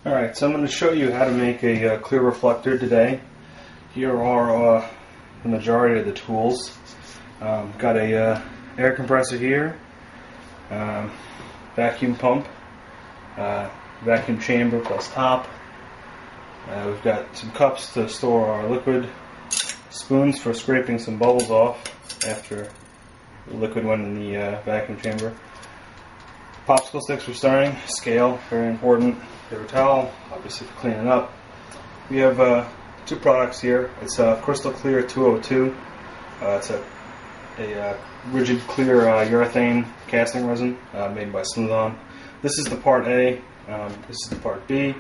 Alright, so I'm going to show you how to make a clear reflector today. Here are the majority of the tools. Got a air compressor here, vacuum pump, vacuum chamber plus top. We've got some cups to store our liquid, spoons for scraping some bubbles off after the liquid went in the vacuum chamber. Popsicle sticks for stirring, scale, very important, paper towel, obviously for cleaning up. We have two products here. It's Crystal Clear 202. It's a rigid clear urethane casting resin made by Smooth On. This is the part A, this is the part B.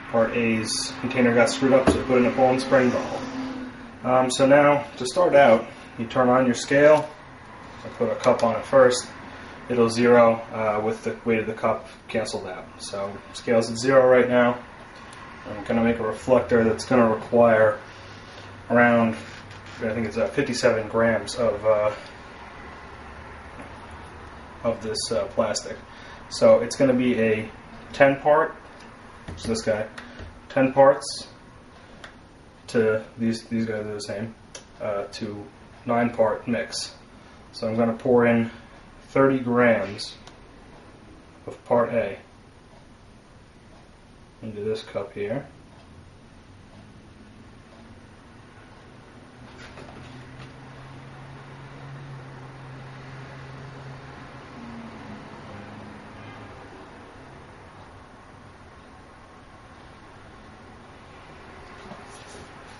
Part A's container got screwed up, so I put in a Poland spring bottle. So now, to start out, you turn on your scale. I put a cup on it first. It'll zero with the weight of the cup canceled out. So scale's at 0 right now. I'm going to make a reflector that's going to require around, I think it's 57 grams of this plastic. So it's going to be a 10 part, so this guy, 10 parts to these guys are the same, to 9 part mix. So I'm going to pour in 30 grams of part A into this cup here.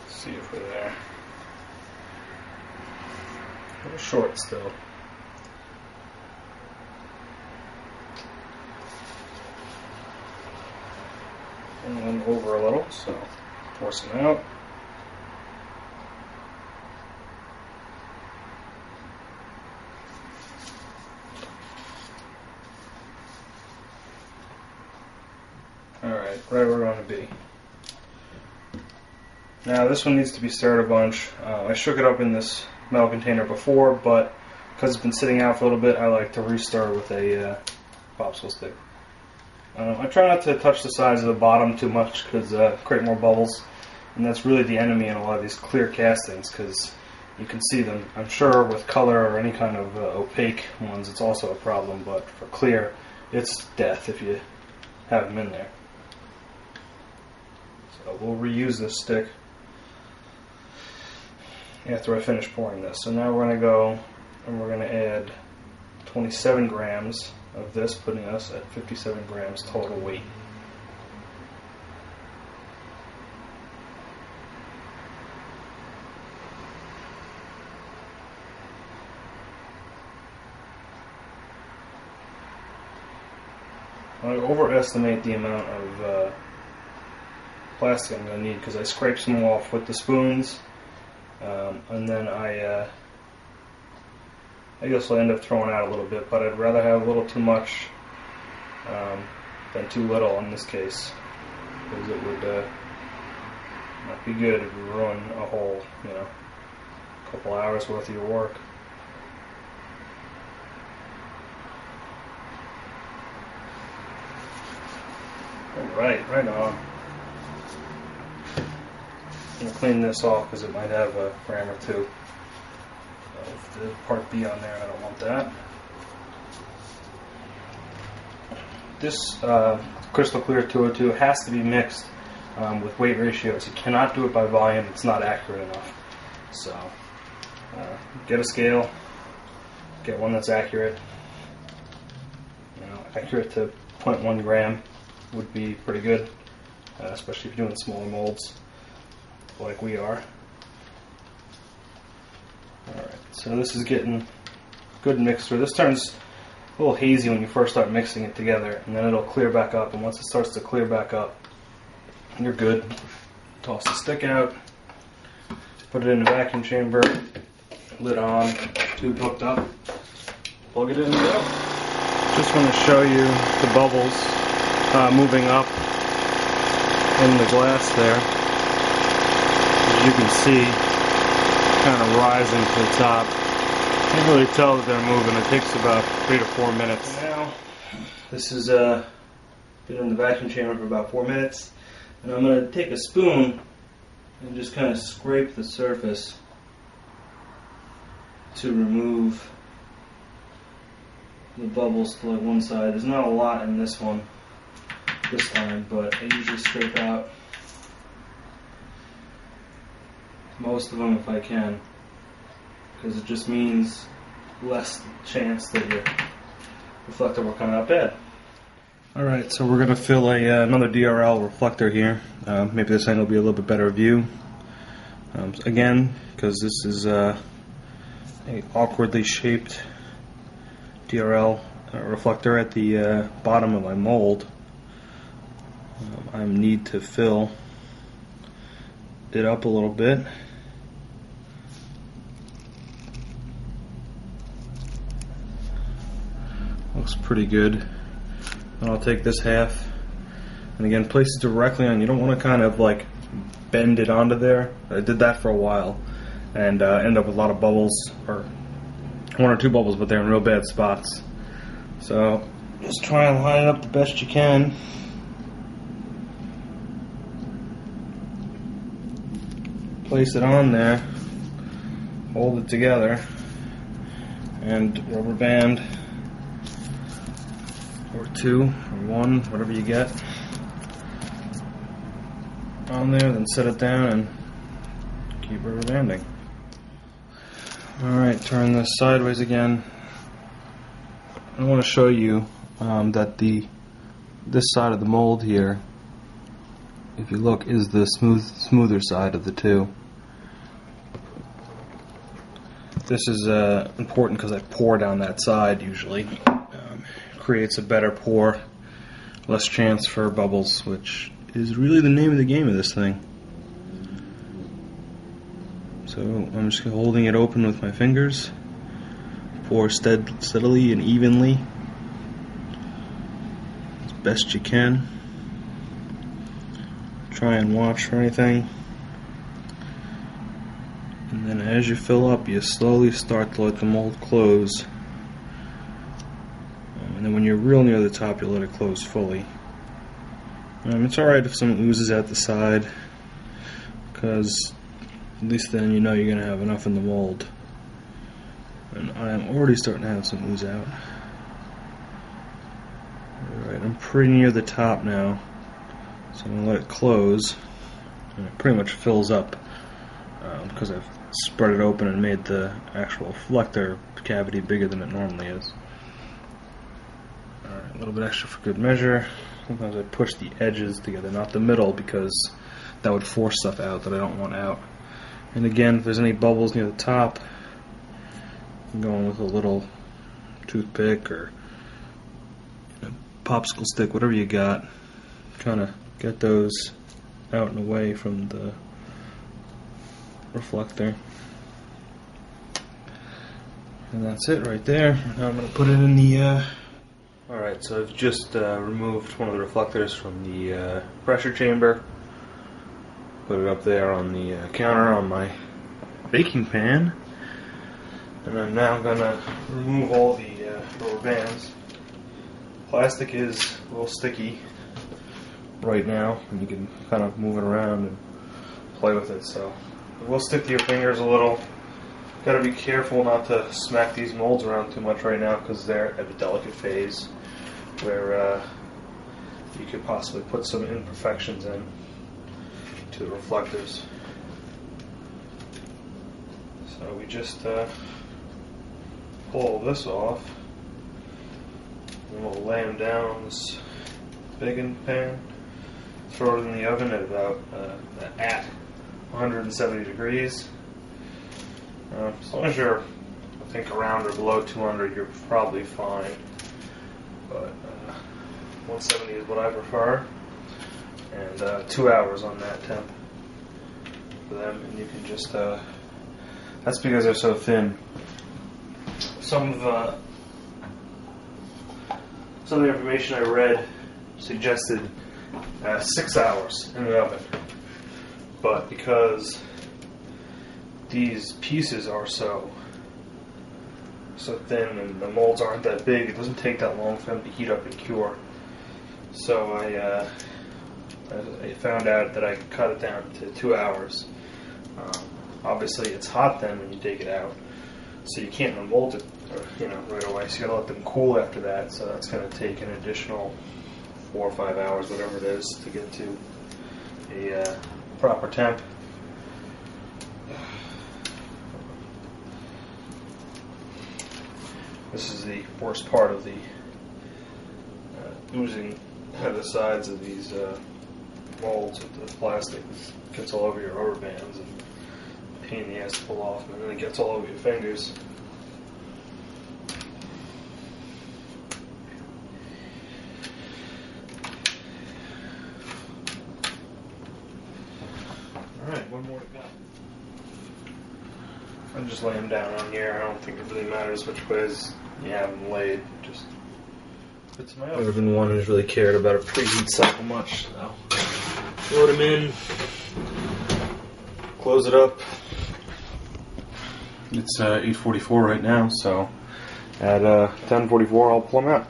Let's see if we're there. A little short still. And then over a little, so pour some out. Alright, right where we want to be. Now this one needs to be stirred a bunch. I shook it up in this metal container before, but because it's been sitting out for a little bit, I like to re-stir with a popsicle stick. I try not to touch the sides of the bottom too much because create more bubbles, and that's really the enemy in a lot of these clear castings because you can see them. I'm sure with color or any kind of opaque ones it's also a problem, but for clear it's death if you have them in there. So we'll reuse this stick after I finish pouring this. So now we're going to go and we're going to add 27 grams of this, putting us at 57 grams total weight. I overestimate the amount of plastic I'm going to need because I scraped some off with the spoons, and then I guess I'll end up throwing out a little bit, but I'd rather have a little too much than too little in this case, because it would not be good. It would ruin a whole, couple hours worth of your work. Alright, right on. I'm going to clean this off because it might have a gram or two of the part B on there, and I don't want that. This Crystal Clear 202 has to be mixed with weight ratios. You cannot do it by volume, it's not accurate enough. So get a scale, get one that's accurate. Accurate to 0.1 gram would be pretty good, especially if you're doing smaller molds like we are. Alright, so this is getting good mixture. This turns a little hazy when you first start mixing it together, and then it'll clear back up, and once it starts to clear back up, you're good. Toss the stick out, put it in the vacuum chamber, lid on, tube hooked up, plug it in and go. Just want to show you the bubbles moving up in the glass there. As you can see, kind of rising to the top. Can't really tell that they're moving. It takes about 3 to 4 minutes. Now, this is Been in the vacuum chamber for about 4 minutes. And I'm going to take a spoon and just kind of scrape the surface to remove the bubbles to like one side. There's not a lot in this one this time, but I usually scrape out most of them if I can, because it just means less chance that your reflector will come out bad. Alright, so we're going to fill another DRL reflector here. Maybe this angle will be a little bit better view. Again, because this is a awkwardly shaped DRL reflector at the bottom of my mold, I need to fill it up a little bit. Looks pretty good. And I'll take this half and again place it directly on. You don't want to kind of like bend it onto there. I did that for a while and end up with a lot of bubbles, or 1 or 2 bubbles, but they're in real bad spots. So just try and line it up the best you can. Place it on there, hold it together, and rubber band or 2 or 1, whatever you get, on there, then set it down and keep rubber banding. Alright, turn this sideways again. I want to show you that this side of the mold here, if you look, is the smoother side of the two. This is important because I pour down that side usually. Creates a better pour, less chance for bubbles, which is really the name of the game of this thing. So I'm just holding it open with my fingers. Pour steadily and evenly as best you can. Try and watch for anything. And then as you fill up, you slowly start to let the mold close. And then when you're real near the top, you let it close fully. It's alright if some oozes out the side, because at least then you know you're going to have enough in the mold. And I am already starting to have some ooze out. Alright, I'm pretty near the top now, so I'm going to let it close. And it pretty much fills up because I've spread it open and made the actual reflector cavity bigger than it normally is. Alright, a little bit extra for good measure. Sometimes I push the edges together, not the middle, because that would force stuff out that I don't want out. And again, if there's any bubbles near the top, I'm going with a little toothpick or a popsicle stick, whatever you got, trying to get those out and away from the reflector. And that's it right there. Now I'm going to put it in the alright, so I've just removed one of the reflectors from the pressure chamber, put it up there on the counter on my baking pan, and I'm now going to remove all the rubber bands. Plastic is a little sticky right now, and you can kind of move it around and play with it, so it will stick to your fingers a little. Got to be careful not to smack these molds around too much right now, because they're at a delicate phase where you could possibly put some imperfections in to the reflectors. So we just pull this off, and we'll lay them down on this baking pan, throw it in the oven at about at 170 degrees. As long as you're, I think, around or below 200, you're probably fine. But 170 is what I prefer, and 2 hours on that temp for them. And you can just, that's because they're so thin. Some of the information I read suggested 6 hours in the oven, but because these pieces are so thin and the molds aren't that big, it doesn't take that long for them to heat up and cure. So I found out that I could cut it down to 2 hours. Obviously, it's hot then when you take it out, so you can't unbolt it, right away. So you gotta let them cool after that. So that's gonna take an additional 4 or 5 hours, whatever it is, to get to a proper temp. This is the worst part of the oozing out of the sides of these molds with the plastic. It gets all over your rubber bands and pain in the ass to pull off, and then it gets all over your fingers. Alright, one more to go. I'll just lay them down on here. I don't think it really matters which ways you have them laid. Just fits my oven. Never been one who's really cared about a preheat cycle much, so load them in, close it up. It's 8:44 right now, so at 10:44 I'll pull them out.